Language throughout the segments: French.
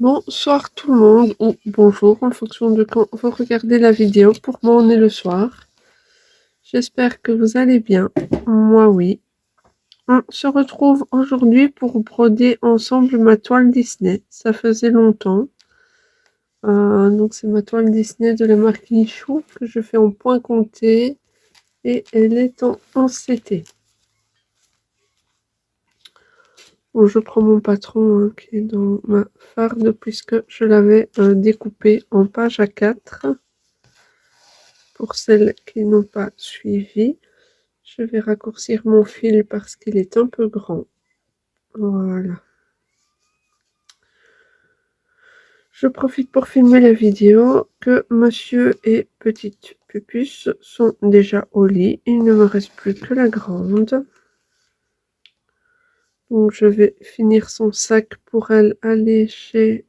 Bonsoir tout le monde, ou bonjour en fonction de quand vous regardez la vidéo. Pour moi, on est le soir. J'espère que vous allez bien. Moi, oui. On se retrouve aujourd'hui pour broder ensemble ma toile Disney. Ça faisait longtemps. Donc, c'est ma toile Disney de la marque Lichou que je fais en point compté et elle est en CT. Bon, je prends mon patron qui est dans ma farde puisque je l'avais découpé en page A4. Pour celles qui n'ont pas suivi, je vais raccourcir mon fil parce qu'il est un peu grand. Voilà. Je profite pour filmer la vidéo que monsieur et petite Pupus sont déjà au lit. Il ne me reste plus que la grande. Donc je vais finir son sac pour elle aller chez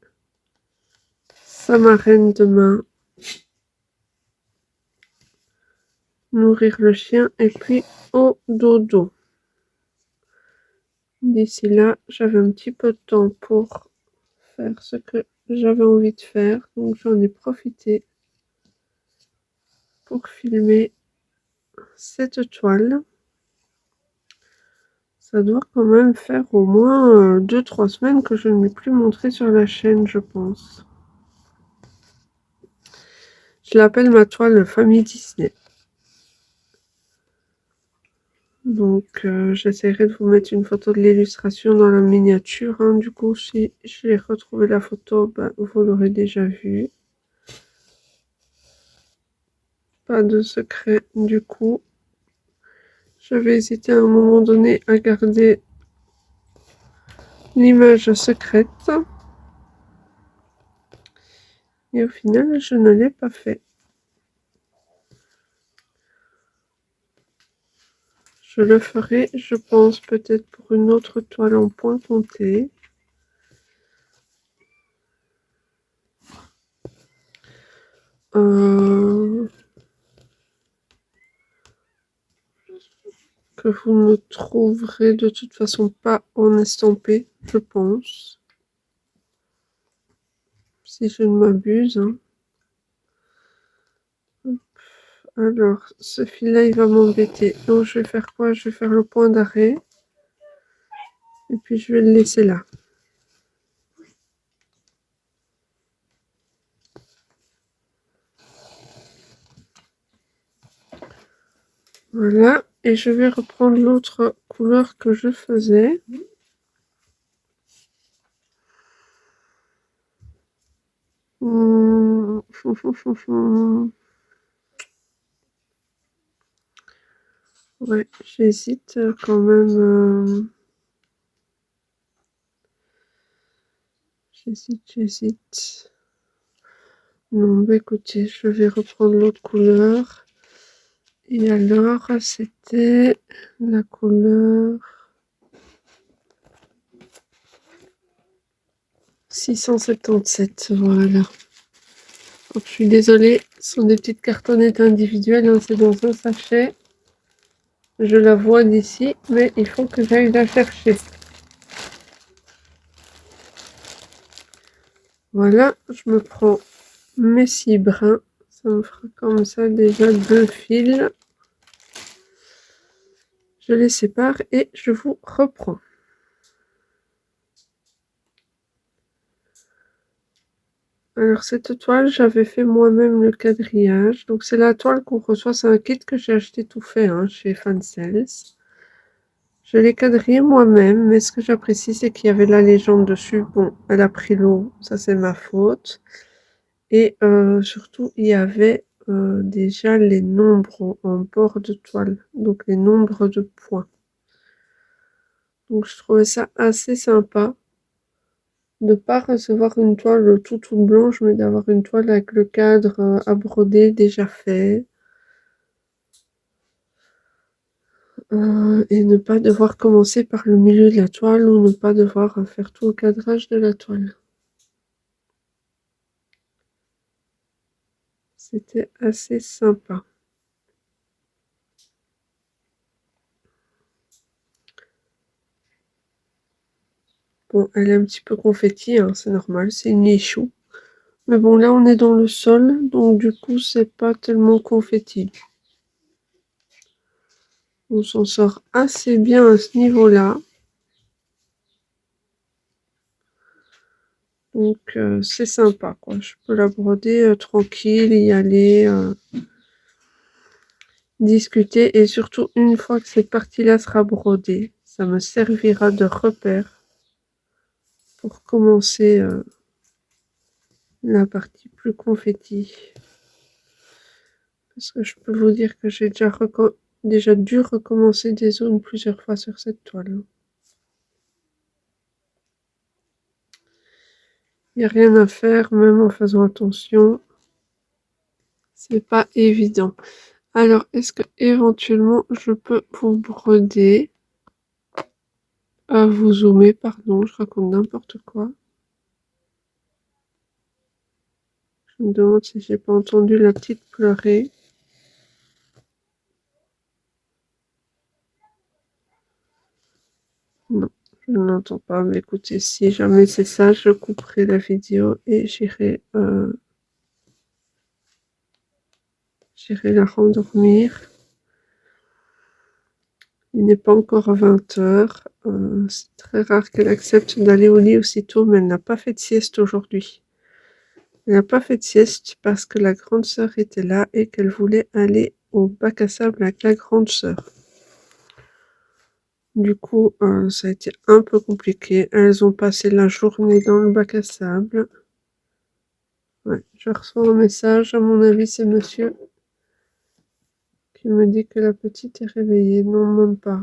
sa marraine demain. Nourrir le chien et puis au dodo. D'ici là, j'avais un petit peu de temps pour faire ce que j'avais envie de faire, donc j'en ai profité pour filmer cette toile. Ça doit quand même faire au moins 2-3 semaines que je ne l'ai plus montré sur la chaîne, je pense. Je l'appelle ma toile famille Disney. Donc j'essaierai de vous mettre une photo de l'illustration dans la miniature, hein. Du coup, si j'ai retrouvé la photo, vous l'aurez déjà vue. Pas de secret du coup. Je vais hésiter à un moment donné à garder l'image secrète. Et au final, je ne l'ai pas fait. Je le ferai, je pense, peut-être pour une autre toile en point compté. Que vous ne trouverez de toute façon pas en estampé, je pense. Si je ne m'abuse. Hein. Alors, ce fil-là, il va m'embêter. Donc, je vais faire quoi? Je vais faire le point d'arrêt. Et puis, je vais le laisser là. Voilà. Et je vais reprendre l'autre couleur que je faisais. Ouais, j'hésite quand même. J'hésite. Non, écoutez, je vais reprendre l'autre couleur. Et alors, c'était la couleur 677, voilà. Donc, je suis désolée, ce sont des petites cartonnettes individuelles, hein, c'est dans un sachet. Je la vois d'ici, mais il faut que j'aille la chercher. Voilà, je me prends mes 6 brins. Ça me fera comme ça déjà 2 fils. Je les sépare et je vous reprends. Alors cette toile, j'avais fait moi-même le quadrillage. Donc c'est la toile qu'on reçoit, c'est un kit que j'ai acheté tout fait hein, chez Fansels. Je l'ai quadrillé moi-même, mais ce que j'apprécie, c'est qu'il y avait la légende dessus. Bon, elle a pris l'eau, ça c'est ma faute. Et surtout, il y avait déjà les nombres en bord de toile, donc les nombres de points. Donc je trouvais ça assez sympa de ne pas recevoir une toile toute blanche, mais d'avoir une toile avec le cadre à broder déjà fait. Et ne pas devoir commencer par le milieu de la toile ou ne pas devoir faire tout le cadrage de la toile. C'était assez sympa. Bon, elle est un petit peu confetti, hein, c'est normal, c'est une échoue. Mais bon, là, on est dans le sol, donc du coup, c'est pas tellement confetti. On s'en sort assez bien à ce niveau-là. Donc, c'est sympa, quoi. Je peux la broder tranquille, y aller, discuter. Et surtout, une fois que cette partie-là sera brodée, ça me servira de repère pour commencer la partie plus confetti. Parce que je peux vous dire que j'ai déjà dû recommencer des zones plusieurs fois sur cette toile. Il n'y a rien à faire, même en faisant attention. C'est pas évident. Alors, est-ce que éventuellement je peux vous broder, vous zoomer, pardon, je raconte n'importe quoi. Je me demande si j'ai pas entendu la petite pleurer. Non, je ne l'entends pas. Mais écoutez, si jamais c'est ça, je couperai la vidéo et j'irai la rendormir. Il n'est pas encore 20 heures. C'est très rare qu'elle accepte d'aller au lit aussitôt, mais elle n'a pas fait de sieste aujourd'hui. Elle n'a pas fait de sieste parce que la grande sœur était là et qu'elle voulait aller au bac à sable avec la grande sœur. Du coup, ça a été un peu compliqué. Elles ont passé la journée dans le bac à sable. Ouais, je reçois un message. À mon avis, c'est monsieur qui me dit que la petite est réveillée. Non, même pas.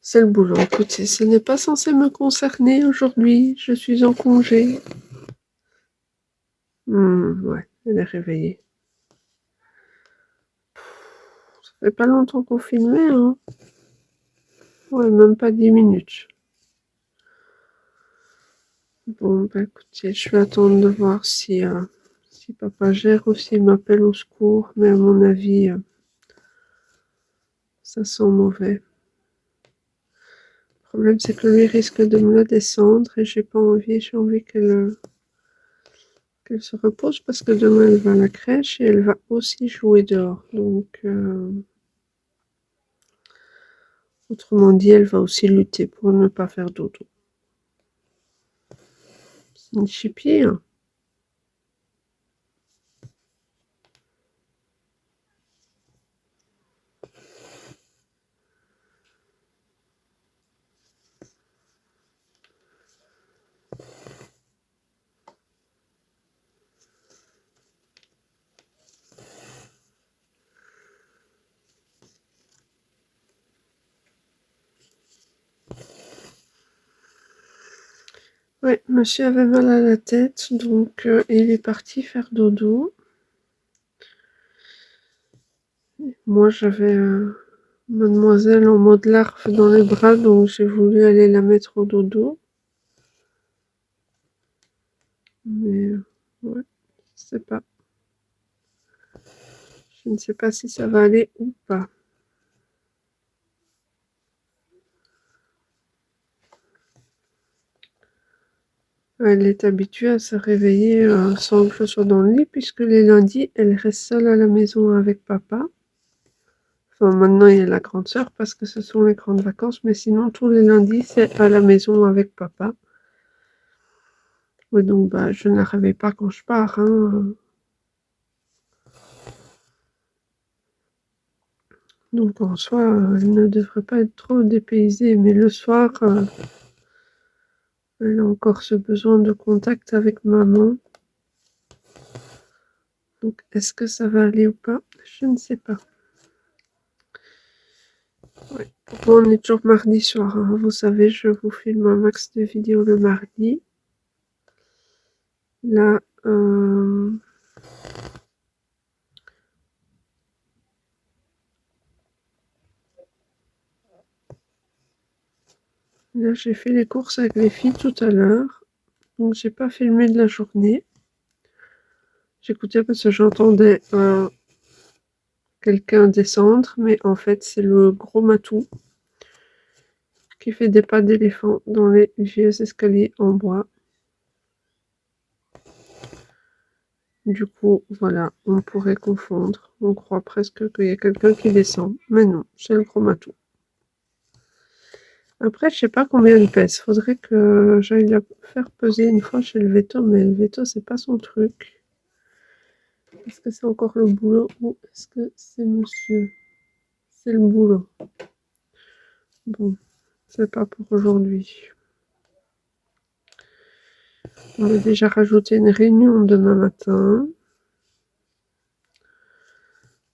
C'est le boulot. Écoutez, ce n'est pas censé me concerner aujourd'hui. Je suis en congé. Ouais, elle est réveillée. Ça fait pas longtemps qu'on filmait, hein. Ouais, même pas 10 minutes. Bon, bah écoutez, je vais attendre de voir si papa gère ou s'il m'appelle au secours. Mais à mon avis, ça sent mauvais. Le problème, c'est que lui risque de me la descendre et j'ai pas envie. J'ai envie qu'elle se repose parce que demain, elle va à la crèche et elle va aussi jouer dehors. Donc, autrement dit, elle va aussi lutter pour ne pas faire dodo. C'est une chipie, hein. Ouais, monsieur avait mal à la tête, donc il est parti faire dodo. Moi, j'avais mademoiselle en mode larve dans les bras, donc j'ai voulu aller la mettre au dodo. Mais ouais, je sais pas. Je ne sais pas si ça va aller ou pas. Elle est habituée à se réveiller sans que je sois dans le lit, puisque les lundis, elle reste seule à la maison avec papa. Enfin, maintenant, il y a la grande sœur parce que ce sont les grandes vacances, mais sinon, tous les lundis, c'est à la maison avec papa. Ouais, donc, bah, je ne la réveille pas quand je pars, hein. Donc, en soi, elle ne devrait pas être trop dépaysée, mais le soir, elle a encore ce besoin de contact avec maman. Donc, est-ce que ça va aller ou pas? Je ne sais pas. Ouais. Pour moi, on est toujours mardi soir, hein. Vous savez, je vous filme un max de vidéos le mardi. Là, là j'ai fait les courses avec les filles tout à l'heure. Donc, j'ai pas filmé de la journée. J'écoutais parce que j'entendais quelqu'un descendre, mais en fait, c'est le gros matou qui fait des pas d'éléphant dans les vieux escaliers en bois. Du coup, voilà, on pourrait confondre. On croit presque qu'il y a quelqu'un qui descend, mais non, c'est le gros matou. Après, je sais pas combien il pèse. Faudrait que j'aille la faire peser une fois chez le veto, mais le veto, c'est pas son truc. Est-ce que c'est encore le boulot ou est-ce que c'est monsieur? C'est le boulot. Bon, c'est pas pour aujourd'hui. On va déjà rajouter une réunion demain matin.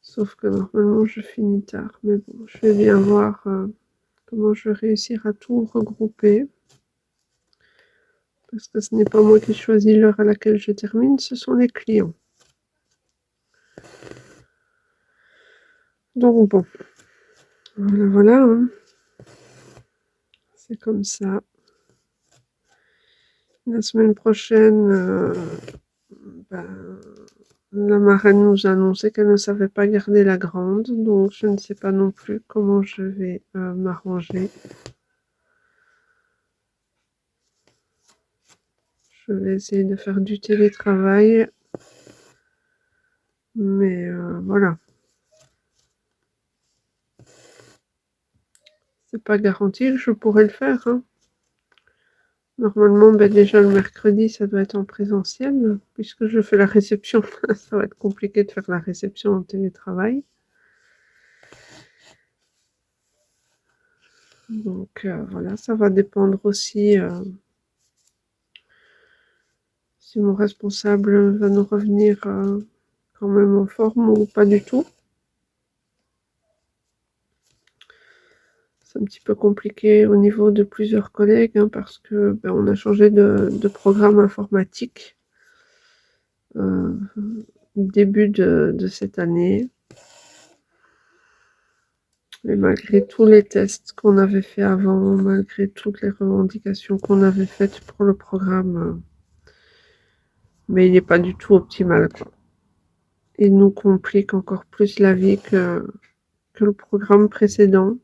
Sauf que normalement, je finis tard. Mais bon, je vais bien voir comment je vais réussir à tout regrouper. Parce que ce n'est pas moi qui choisis l'heure à laquelle je termine, ce sont les clients. Donc bon, voilà, hein. C'est comme ça. La semaine prochaine, ben, la marraine nous a annoncé qu'elle ne savait pas garder la grande, donc je ne sais pas non plus comment je vais m'arranger. Je vais essayer de faire du télétravail, mais voilà. C'est pas garanti que je pourrais le faire, hein. Normalement, ben déjà le mercredi, ça doit être en présentiel, puisque je fais la réception. Ça va être compliqué de faire la réception en télétravail. Donc voilà, ça va dépendre aussi si mon responsable va nous revenir quand même en forme ou pas du tout. C'est un petit peu compliqué au niveau de plusieurs collègues, hein, parce que ben, on a changé de programme informatique début de cette année. Et malgré tous les tests qu'on avait fait avant, malgré toutes les revendications qu'on avait faites pour le programme, mais il n'est pas du tout optimal, quoi. Il nous complique encore plus la vie que le programme précédent,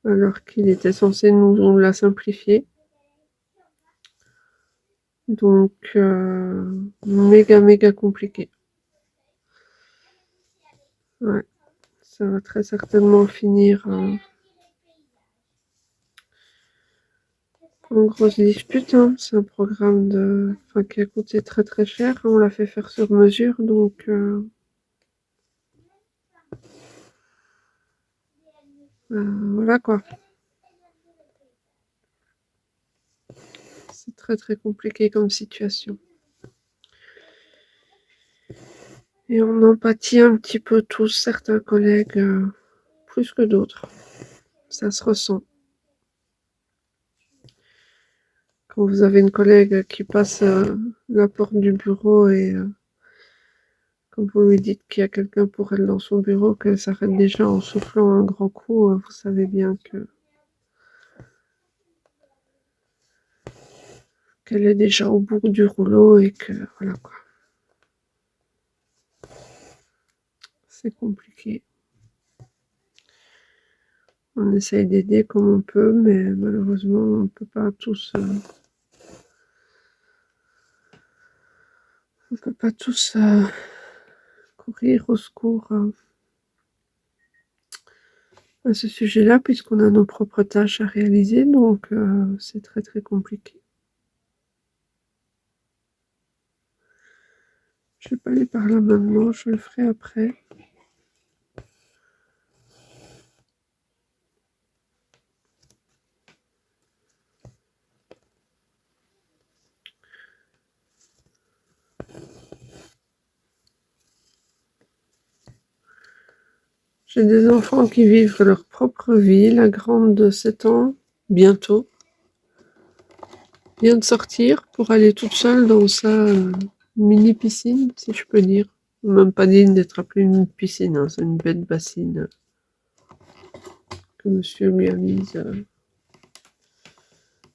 alors qu'il était censé nous la simplifier. Donc, méga compliqué. Ouais, ça va très certainement finir en grosse dispute, hein. C'est un programme qui a coûté très cher. On l'a fait faire sur mesure, donc voilà quoi. C'est très compliqué comme situation. Et on en pâtit un petit peu tous, certains collègues, plus que d'autres. Ça se ressent. Quand vous avez une collègue qui passe la porte du bureau et quand vous lui dites qu'il y a quelqu'un pour elle dans son bureau, qu'elle s'arrête déjà en soufflant un grand coup, vous savez bien qu'elle est déjà au bout du rouleau et que voilà quoi. C'est compliqué. On essaye d'aider comme on peut, mais malheureusement, on ne peut pas tous. On peut pas tous courir au secours à ce sujet-là, puisqu'on a nos propres tâches à réaliser, donc c'est très compliqué. Je vais pas aller par là maintenant, je le ferai après. J'ai des enfants qui vivent leur propre vie. La grande de 7 ans, bientôt, vient de sortir pour aller toute seule dans sa mini-piscine, si je peux dire. Même pas digne d'être appelée une piscine, hein, c'est une bête bassine que monsieur lui a mise.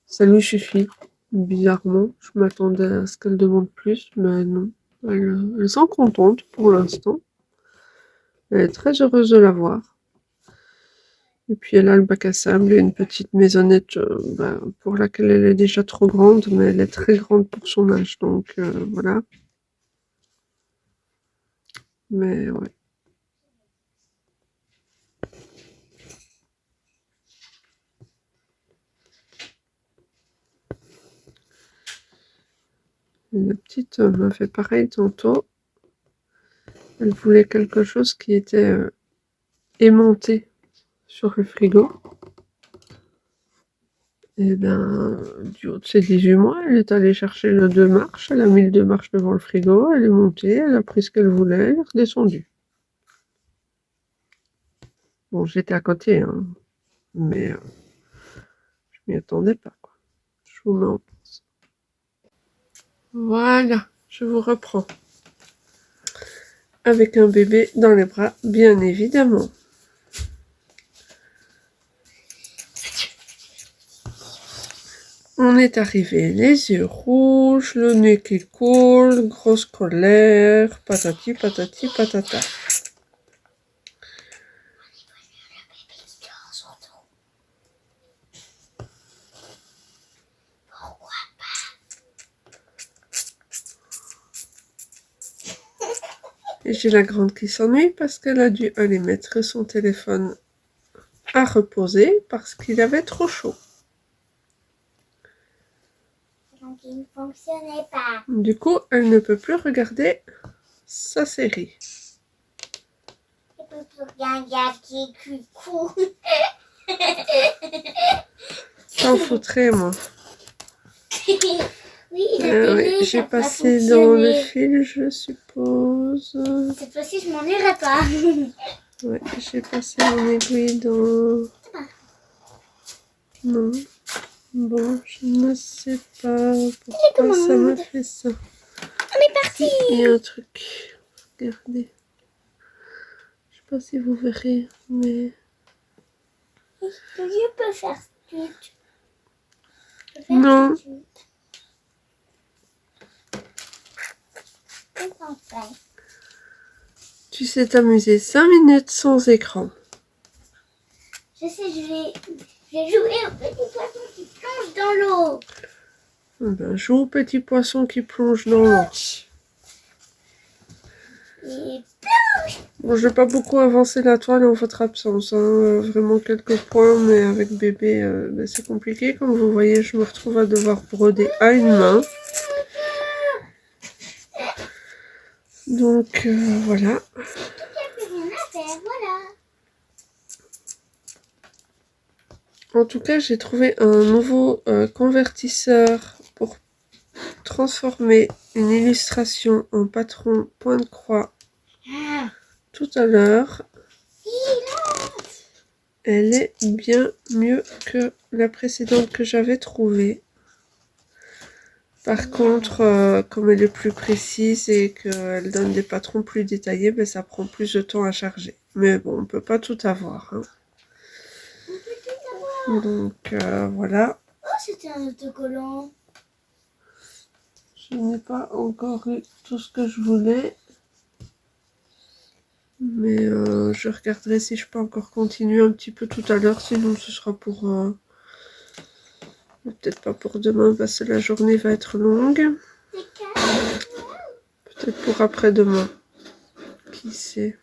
Ça lui suffit, bizarrement. Je m'attendais à ce qu'elle demande plus, mais non. Elle s'en contente pour l'instant. Elle est très heureuse de l'avoir. Et puis elle a le bac à sable et une petite maisonnette pour laquelle elle est déjà trop grande, mais elle est très grande pour son âge, donc voilà. Mais ouais. Et la petite m'a fait pareil tantôt. Elle voulait quelque chose qui était aimanté sur le frigo. Et bien, du haut de ses 18 mois, elle est allée chercher le 2 marches, elle a mis le 2 marches devant le frigo, elle est montée, elle a pris ce qu'elle voulait, elle est redescendue. Bon, j'étais à côté, hein, mais je m'y attendais pas, quoi. Je vous mets en pause. Voilà, je vous reprends. Avec un bébé dans les bras, bien évidemment. On est arrivé, les yeux rouges, le nez qui coule, grosse colère, patati patati patata. Et j'ai la grande qui s'ennuie parce qu'elle a dû aller mettre son téléphone à reposer parce qu'il avait trop chaud. Donc il ne fonctionnait pas. Du coup, elle ne peut plus regarder sa série. Je peux plus regarder coucou. J'en foutrais, moi. Oui, Oui, j'ai passé dans le fil, je suppose. Cette fois-ci, je m'ennuierai pas. Ouais, j'ai passé mon aiguille dans... Non. Bon, je ne sais pas pourquoi ça m'a fait ça. On est parti. Il y a un truc. Regardez. Je sais pas si vous verrez, mais... Est-ce que je peux faire tout? Non. Tu sais t'amuser 5 minutes sans écran. Je sais, je vais jouer au petit poisson qui plonge dans l'eau. Ben, joue au petit poisson qui plonge dans l'eau. Et Bon, je vais pas beaucoup avancer la toile en votre absence. Hein. Vraiment quelques points, mais avec bébé, ben, c'est compliqué. Comme vous voyez, je me retrouve à devoir broder à une main. Donc, voilà. il n'y a plus rien à faire, voilà. En tout cas, j'ai trouvé un nouveau convertisseur pour transformer une illustration en patron point de croix tout à l'heure. Elle est bien mieux que la précédente que j'avais trouvée. Par contre, comme elle est plus précise et qu'elle donne des patrons plus détaillés, ben, ça prend plus de temps à charger. Mais bon, on peut pas tout avoir. Hein. Donc voilà. Oh, c'était un autocollant. Je n'ai pas encore eu tout ce que je voulais. Mais je regarderai si je peux encore continuer un petit peu tout à l'heure. Sinon, ce sera pour... peut-être pas pour demain parce que la journée va être longue. Peut-être pour après-demain. Qui sait?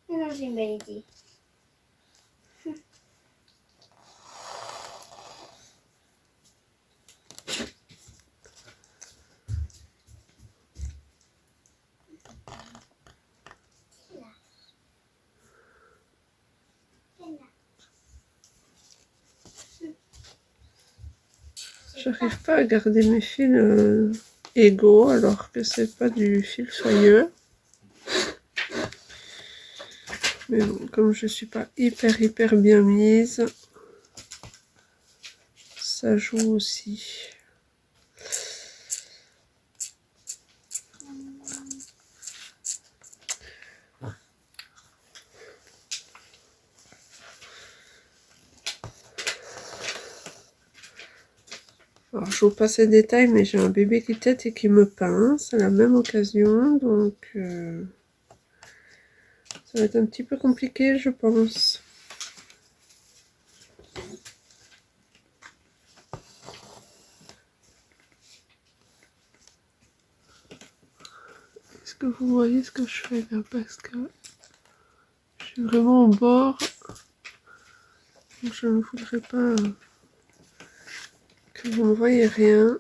Non, j'ai une belle idée. J'arrive pas à garder mes fils égaux alors que c'est pas du fil soyeux. Mais bon, comme je suis pas hyper bien mise, ça joue aussi. Alors, je vous passe les détails, mais j'ai un bébé qui tète et qui me pince à la même occasion, donc ça va être un petit peu compliqué, je pense. Est-ce que vous voyez ce que je fais là? Parce que je suis vraiment au bord. Donc je ne voudrais pas que vous ne voyez rien.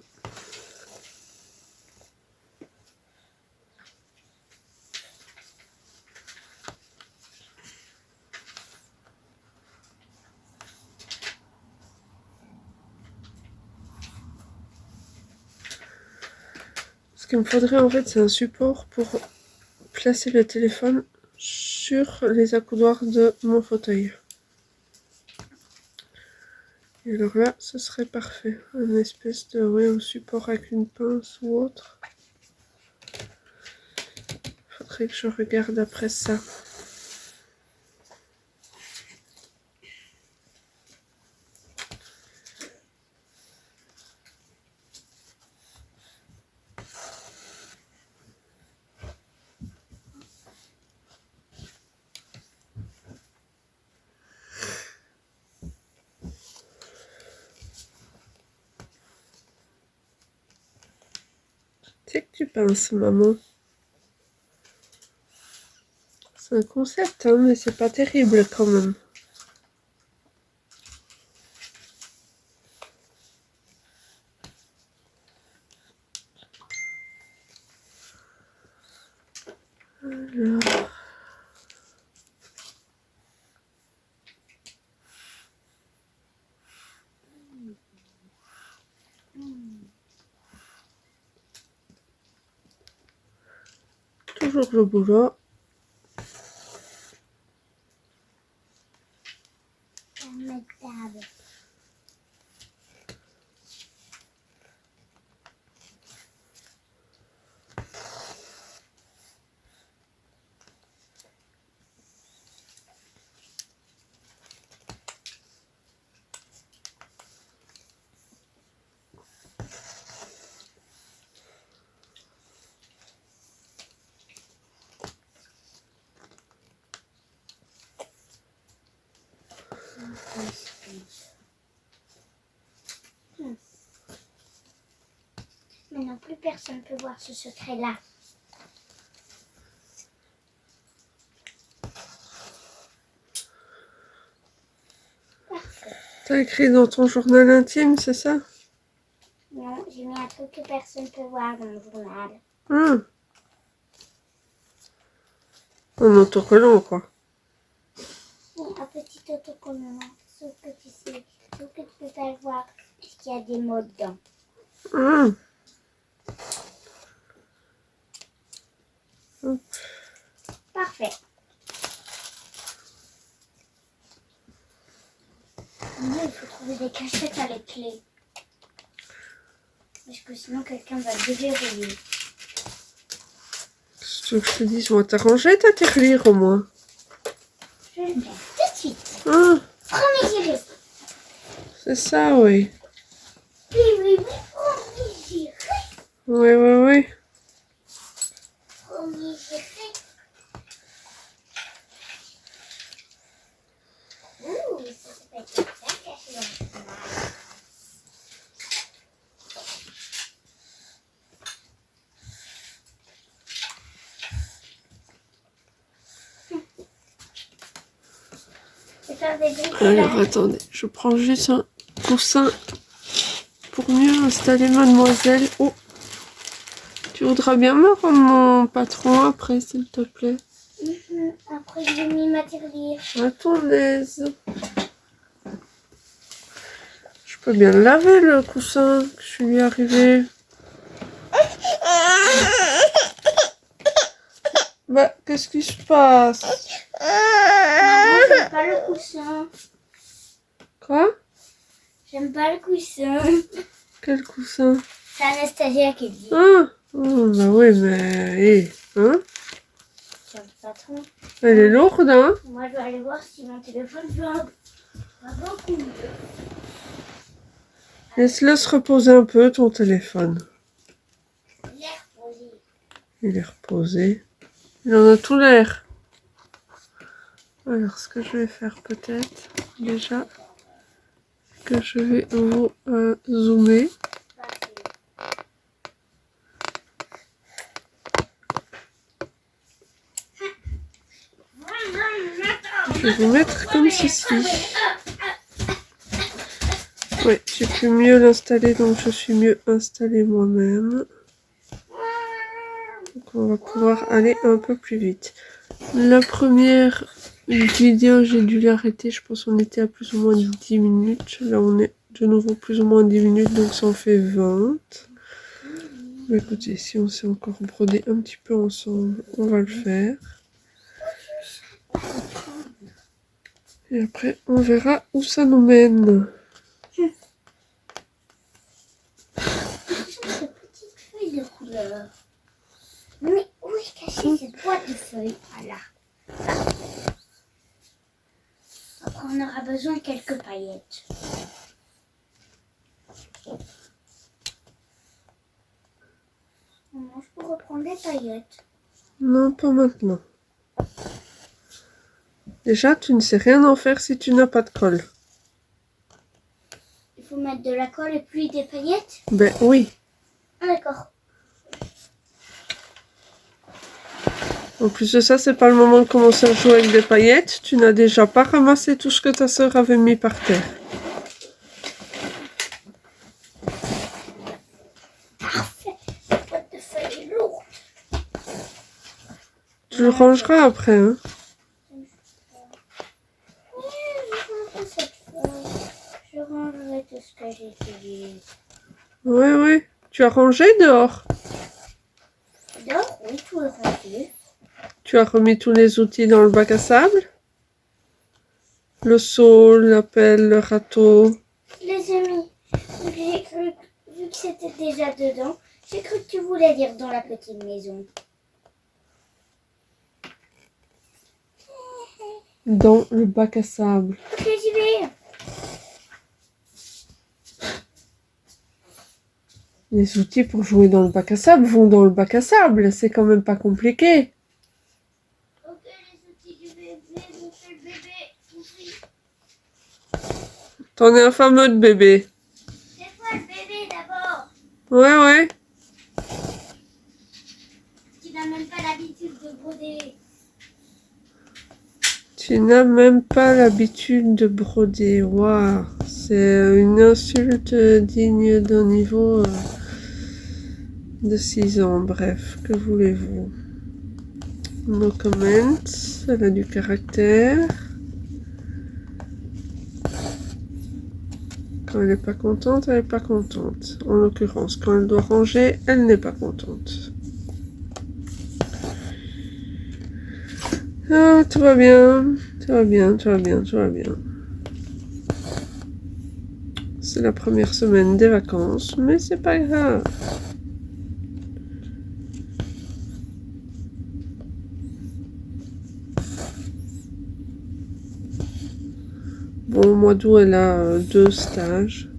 Ce qu'il me faudrait en fait, c'est un support pour placer le téléphone sur les accoudoirs de mon fauteuil. Et alors là, ce serait parfait. Un espèce de un support avec une pince ou autre. Faudrait que je regarde après ça. C'est que tu pinces, maman. C'est un concept, hein, mais c'est pas terrible quand même. Alors. Toujours le boulot. Maintenant, plus personne ne peut voir ce secret-là. T'as écrit dans ton journal intime, c'est ça? Non, j'ai mis un truc que personne ne peut voir dans mon journal. Un autocollant, quoi. Oui, un petit autocollant, sauf que tu sais, sauf que tu peux pas le voir, puisqu'il y a des mots dedans. Parfait. Maintenant, il faut trouver des cachettes à les clés. Parce que sinon, quelqu'un va le déverrouiller. Qu'est-ce que tu veux que je te dise? Moi, t'as rangé ta tirelire au moins. Je vais le faire tout de suite. Premier géré. C'est ça, oui. Oui, premier géré. Oui. Premier géré. Ouh, ça peut être bien caché dans le journal. Alors, attendez, je prends juste un coussin pour mieux installer mademoiselle. Oh, tu voudras bien me rendre mon patron après, s'il te plaît? Après, j'ai mis ma tirelire. À ton aise. Je peux bien le laver, le coussin, que je suis arrivée. Bah, qu'est-ce qui se passe? Maman, j'aime pas le coussin. Quoi? J'aime pas le coussin. Quel coussin? C'est Anastasia qui dit. Ah, oh, bah oui, mais... hein? J'aime pas trop. Elle est lourde, hein? Moi, je vais aller voir si mon téléphone va beaucoup mieux. Laisse-le se reposer un peu, ton téléphone. Il est reposé. Il est reposé. Il en a tout l'air. Alors, ce que je vais faire peut-être, déjà, que je vais vous zoomer. Je vais vous mettre comme ceci. Oui, j'ai pu mieux l'installer, donc je suis mieux installée moi-même. Donc on va pouvoir aller un peu plus vite. La première vidéo, j'ai dû l'arrêter. Je pense qu'on était à plus ou moins 10 minutes. Là, on est de nouveau plus ou moins 10 minutes, donc ça en fait 20. Mais écoutez, si on s'est encore brodé un petit peu ensemble, on va le faire. Et après, on verra où ça nous mène. Cette petite feuille de couleur. Mais où est cachée cette boîte de feuilles? Voilà. Après, on aura besoin de quelques paillettes. Maman, je peux reprendre des paillettes. Non, pas maintenant. Déjà, tu ne sais rien en faire si tu n'as pas de colle. Il faut mettre de la colle et puis des paillettes? Ben oui. Ah, d'accord. En plus de ça, c'est pas le moment de commencer à jouer avec des paillettes. Tu n'as déjà pas ramassé tout ce que ta sœur avait mis par terre. Parfait. La boîte de feuilles est lourde. Tu le rangeras après, hein. Oui, je rangerai cette feuille. Je rangerai tout ce que j'utilise. Ouais, ouais. Tu as rangé dehors. Dehors, oui, tout est rangé. Tu as remis tous les outils dans le bac à sable. Le seau, la pelle, le râteau. Les amis, j'ai cru, vu que c'était déjà dedans, j'ai cru que tu voulais dire dans la petite maison. Dans le bac à sable. Ok, j'y vais. Les outils pour jouer dans le bac à sable vont dans le bac à sable. C'est quand même pas compliqué. Ok, les outils du bébé, vous faites le bébé, compris. T'en es un fameux de bébé. C'est quoi le bébé d'abord? Ouais, ouais. Tu n'as même pas l'habitude de broder. Tu n'as même pas l'habitude de broder. Waouh. C'est une insulte digne d'un niveau de 6 ans. Bref, que voulez-vous? No comment. Elle a du caractère. Quand elle n'est pas contente, elle n'est pas contente. En l'occurrence, quand elle doit ranger, elle n'est pas contente. Ah, tout va bien. Tout va bien, tout va bien, tout va bien. C'est la première semaine des vacances, mais c'est pas grave. Bon, au mois d'août, elle a 2 stages.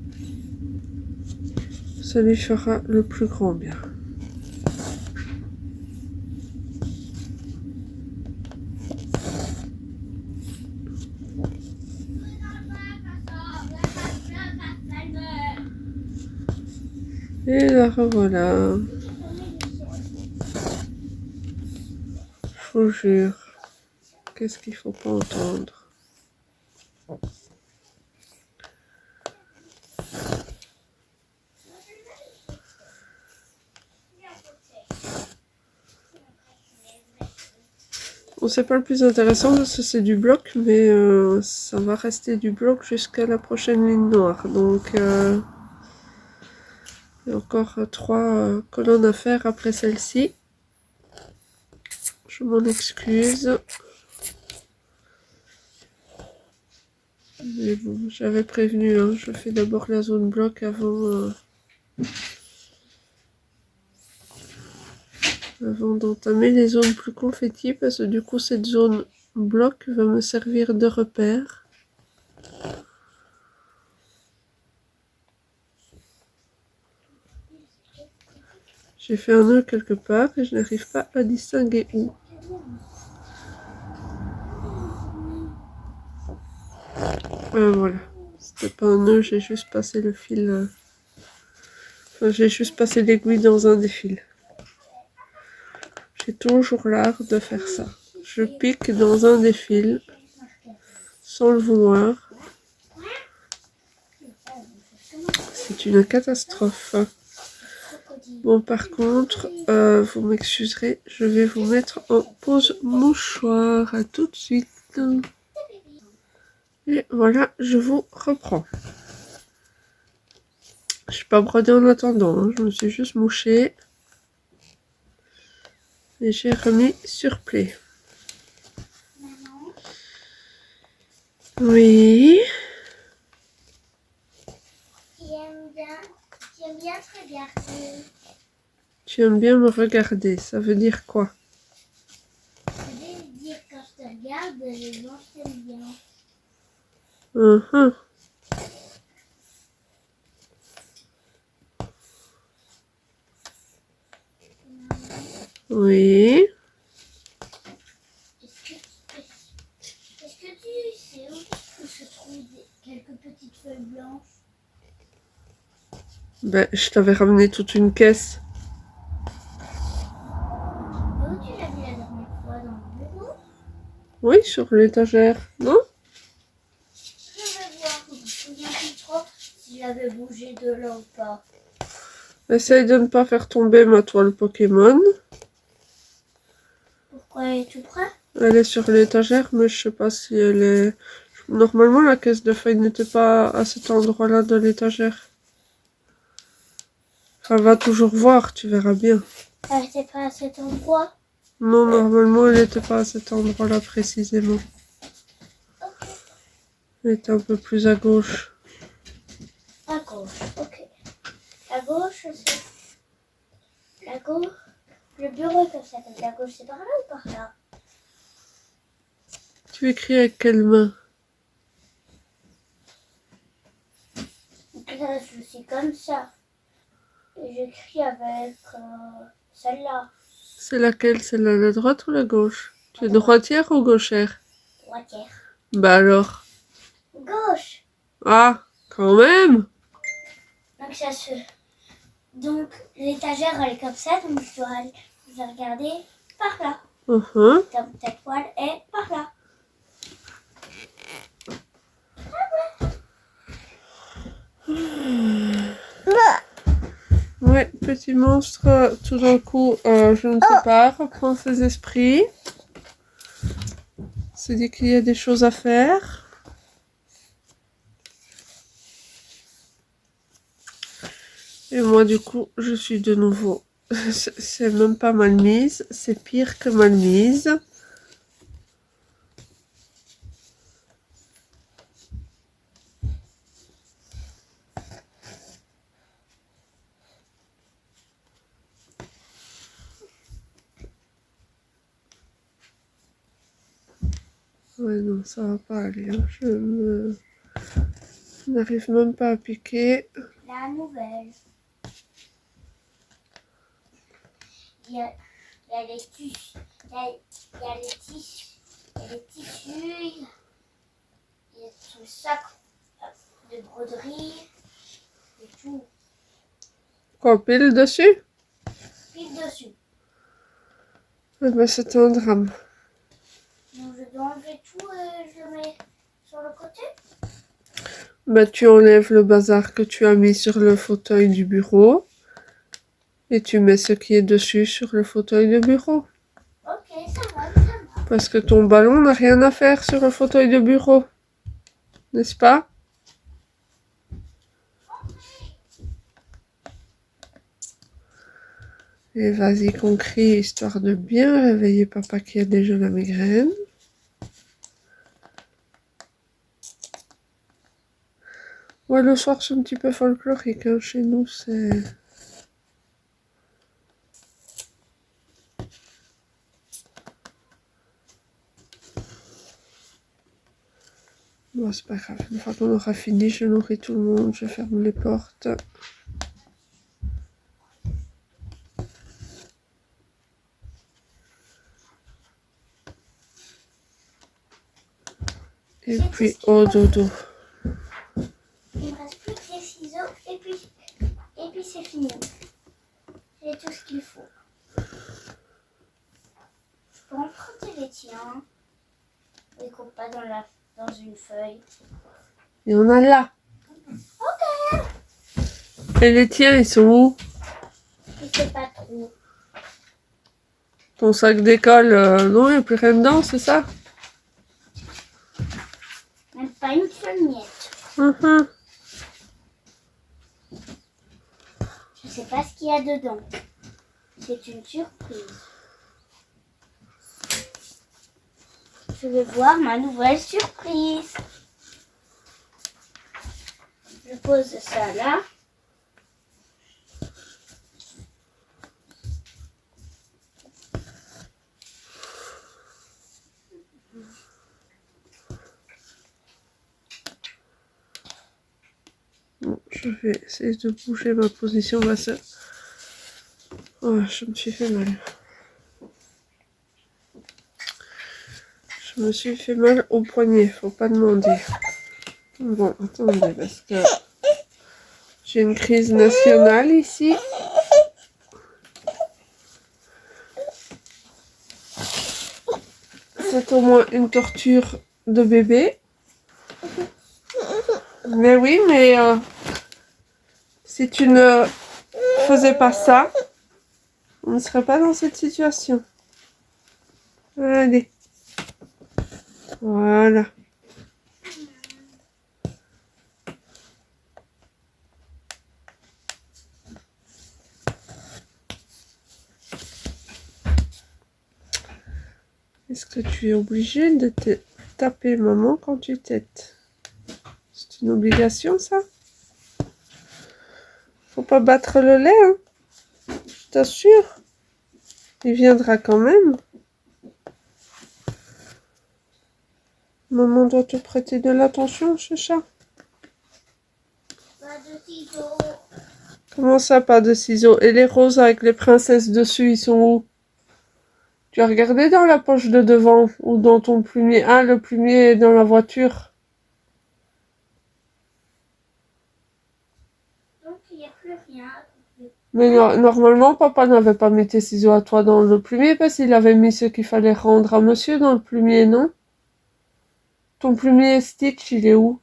Ça lui fera le plus grand bien. Et la revoilà. Je vous jure. Qu'est-ce qu'il faut pas entendre? Bon, c'est pas le plus intéressant parce que c'est du bloc, mais ça va rester du bloc jusqu'à la prochaine ligne noire. Donc, il y a encore 3 colonnes à faire après celle-ci. Je Je m'en excuse. Mais bon, j'avais prévenu, hein, je fais d'abord la zone bloc avant d'entamer les zones plus confetti, parce que du coup cette zone bloc va me servir de repère. J'ai fait un nœud quelque part et je n'arrive pas à distinguer où. Voilà, c'était pas un nœud, j'ai juste passé le fil. Enfin, j'ai juste passé l'aiguille dans un des fils. J'ai toujours l'art de faire ça. Je pique dans un des fils sans le vouloir. C'est une catastrophe. Bon, par contre, vous m'excuserez, je vais vous mettre en pause mouchoir. À tout de suite. Et voilà, je vous reprends. Je suis pas brodée en attendant, hein, je me suis juste mouchée. Et j'ai remis sur play. Oui. J'aime bien te regarder. Tu aimes bien me regarder, ça veut dire quoi? Ça veut dire quand je te regarde, les gens t'aiment bien. Oui. Est-ce que tu sais où se trouvent quelques petites feuilles blanches? Ben, je t'avais ramené toute une caisse. Où tu l'as vu la dernière fois dans le bureau? Oui, sur l'étagère, non? Je vais voir, je me souviens plus trop si j'avais bougé de là ou pas. Essaye de ne pas faire tomber ma toile Pokémon. Pourquoi elle est tout près? Elle est sur l'étagère, mais je sais pas si elle est... Normalement, la caisse de feuilles n'était pas à cet endroit-là de l'étagère. Enfin, va toujours voir, tu verras bien. Elle n'était pas à cet endroit? Non, normalement, elle n'était pas à cet endroit-là précisément. Ok. Elle était un peu plus à gauche. À gauche, ok. À gauche, c'est... La gauche... Le bureau est comme ça, la gauche, c'est par là ou par là? Tu écris avec quelle main? Donc là, je suis comme ça. Et j'écris avec celle-là. C'est laquelle? C'est la droite ou la gauche? Tu es droitière ou gauchère? Droitière. Bah alors. Gauche. Ah, quand même. Donc ça se... Donc l'étagère, elle est comme ça, donc je dois regarder par là. Donc ta toile est par là. Ouais, petit monstre, tout d'un coup, je ne sais pas, reprend ses esprits. Se dit qu'il y a des choses à faire. Et moi, du coup, je suis de nouveau... C'est même pas mal mise, c'est pire que mal mise. Ouais, non, ça va pas aller. Hein. Je n'arrive même pas à piquer. La nouvelle. Il y a les tissus. Il y a les tissus. Il y a les tissus. Il y a tout le sac de broderie. Et tout. Quoi, pile dessus? Pile dessus. Eh ben, c'est un drame. Donc je dois enlever tout et je le mets sur le côté. Bah, tu enlèves le bazar que tu as mis sur le fauteuil du bureau et tu mets ce qui est dessus sur le fauteuil de bureau. Ok, ça va, ça va. Parce que ton ballon n'a rien à faire sur le fauteuil de bureau. N'est-ce pas? Et vas-y qu'on crie, histoire de bien réveiller papa qui a déjà la migraine. Ouais, le soir, c'est un petit peu folklorique. Hein. Chez nous, c'est... Bon, c'est pas grave. Une fois qu'on aura fini, je nourris tout le monde, je ferme les portes. Et puis, au dodo. Il me reste plus que des ciseaux et puis c'est fini. J'ai tout ce qu'il faut. Je peux emprunter les tiens. Ils ne coupent pas dans une feuille. Il y en a là. Ok. Et les tiens, ils sont où? Je sais pas trop. Ton sac d'école, non, il n'y a plus rien dedans, c'est ça? Même pas une seule miette. Mhm. Je sais pas ce qu'il y a dedans. C'est une surprise. Je vais voir ma nouvelle surprise. Je pose ça là. Bon, je vais essayer de bouger ma position, ma soeur. Oh, je me suis fait mal. Je me suis fait mal au poignet, faut pas demander. Bon, attendez, parce que j'ai une crise nationale ici. C'est au moins une torture de bébé. Mais oui, mais si tu ne faisais pas ça, on ne serait pas dans cette situation. Allez. Voilà. Est-ce que tu es obligé de te taper maman quand tu têtes? C'est une obligation, ça? Faut pas battre le lait, hein? Je t'assure. Il viendra quand même. Maman doit te prêter de l'attention, ce chat. Pas de ciseaux. Comment ça, pas de ciseaux? Et les roses avec les princesses dessus, ils sont où? Tu as regardé dans la poche de devant ou dans ton plumier? Ah, le plumier est dans la voiture. Donc il n'y a plus rien. Mais normalement, papa n'avait pas mis tes ciseaux à toi dans le plumier parce qu'il avait mis ce qu'il fallait rendre à monsieur dans le plumier, non? Ton plumier Stitch, il est où?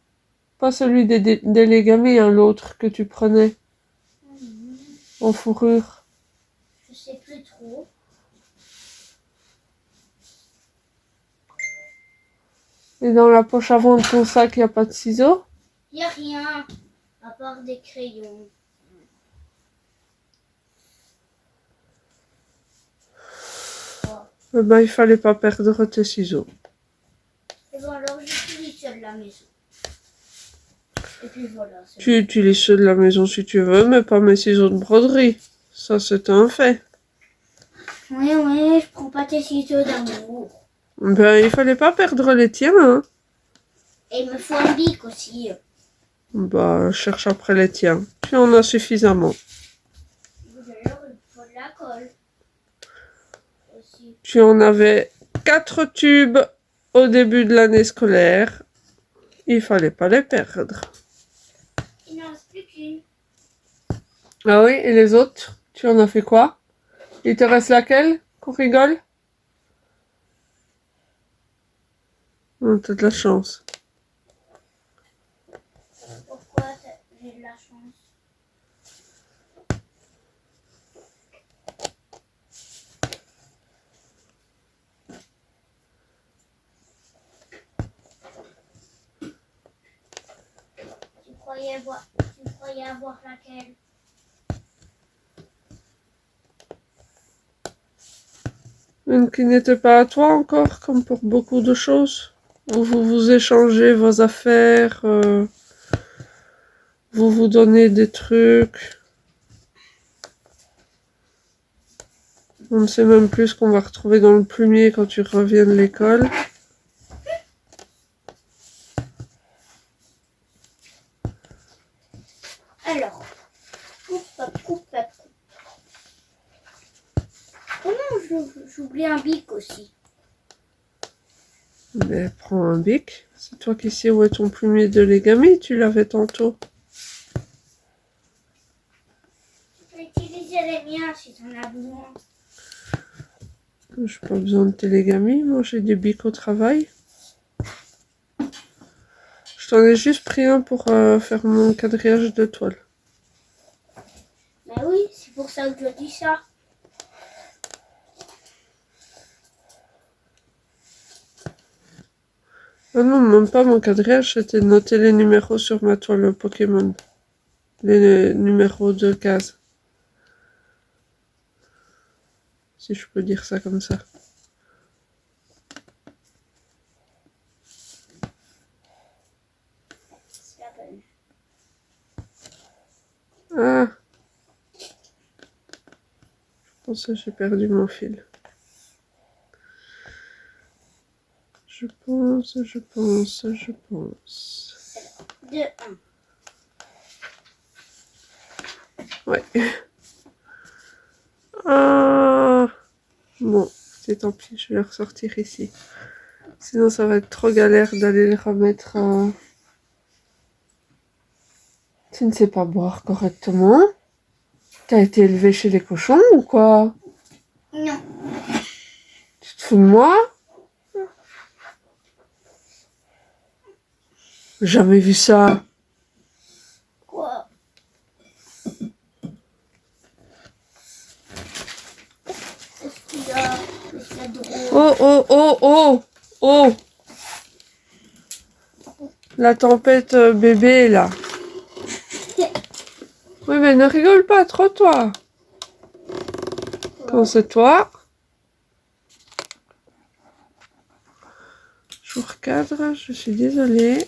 Pas celui des légumes, hein, l'autre que tu prenais en fourrure. Je sais plus trop. Et dans la poche avant de ton sac, il n'y a pas de ciseaux? Il n'y a rien. À part des crayons. Eh ben, il fallait pas perdre tes ciseaux. Et bon alors j'utilise ceux de la maison. Et puis voilà. Tu utilises ceux de la maison si tu veux, mais pas mes ciseaux de broderie. Ça, c'est un fait. Oui, je prends pas tes ciseaux d'amour. Ben, il fallait pas perdre les tiens, hein. Et il me faut un bic aussi. Bah, cherche après les tiens. Tu en as suffisamment. D'ailleurs, il faut de la colle. Aussi. Tu en avais 4 tubes au début de l'année scolaire. Il fallait pas les perdre. Il n'en reste plus qu'une. Ah oui, et les autres? Tu en as fait quoi? Il te reste laquelle? Qu'on rigole? Oh, t'as de la chance. Pourquoi j'ai de la chance? Tu croyais avoir laquelle? Une qui n'était pas à toi encore, comme pour beaucoup de choses. Où vous vous échangez vos affaires, vous vous donnez des trucs. On ne sait même plus ce qu'on va retrouver dans le plumier quand tu reviens de l'école. Alors, coupe, coupe, coupe. Comment j'oublie un bic aussi? Mais prends un bic. C'est toi qui sais où est ton plumier de l'égami, tu l'avais tantôt. Je peux utiliser les miens si t'en as besoin. J'ai pas besoin de télégami, moi j'ai des bics au travail. Je t'en ai juste pris un pour faire mon quadrillage de toile. Mais oui, c'est pour ça que je dis ça. Ah non, même pas mon quadrillage, c'était de noter les numéros sur ma toile Pokémon. Les numéros de cases. Si je peux dire ça comme ça. C'est la bonne. Ah! Je pense que j'ai perdu mon fil. Je pense. 2, 1. Ouais. Ah! Bon, c'est tant pis, je vais le ressortir ici. Sinon, ça va être trop galère d'aller le remettre. Tu ne sais pas boire correctement? T'as été élevé chez les cochons ou quoi? Non. Tu te fous de moi? Jamais vu ça. Quoi? Qu'est-ce qu'il y a? Qu'est-ce qu'il y a de drôle? Oh, oh, oh, oh, oh. La tempête bébé, là. Oui, mais ne rigole pas trop, toi. Quand c'est toi. Je vous recadre, je suis désolée.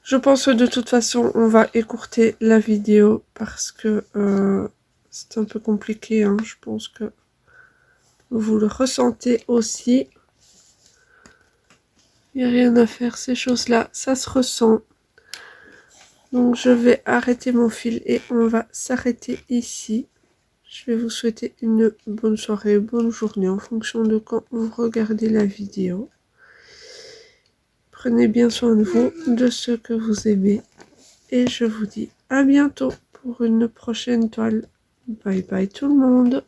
Je pense que de toute façon, on va écourter la vidéo parce que c'est un peu compliqué. Hein. Je pense que vous le ressentez aussi. Il n'y a rien à faire, ces choses-là, ça se ressent. Donc je vais arrêter mon fil et on va s'arrêter ici. Je vais vous souhaiter une bonne soirée, bonne journée en fonction de quand vous regardez la vidéo. Prenez bien soin de vous, de ceux que vous aimez. Et je vous dis à bientôt pour une prochaine toile. Bye bye tout le monde.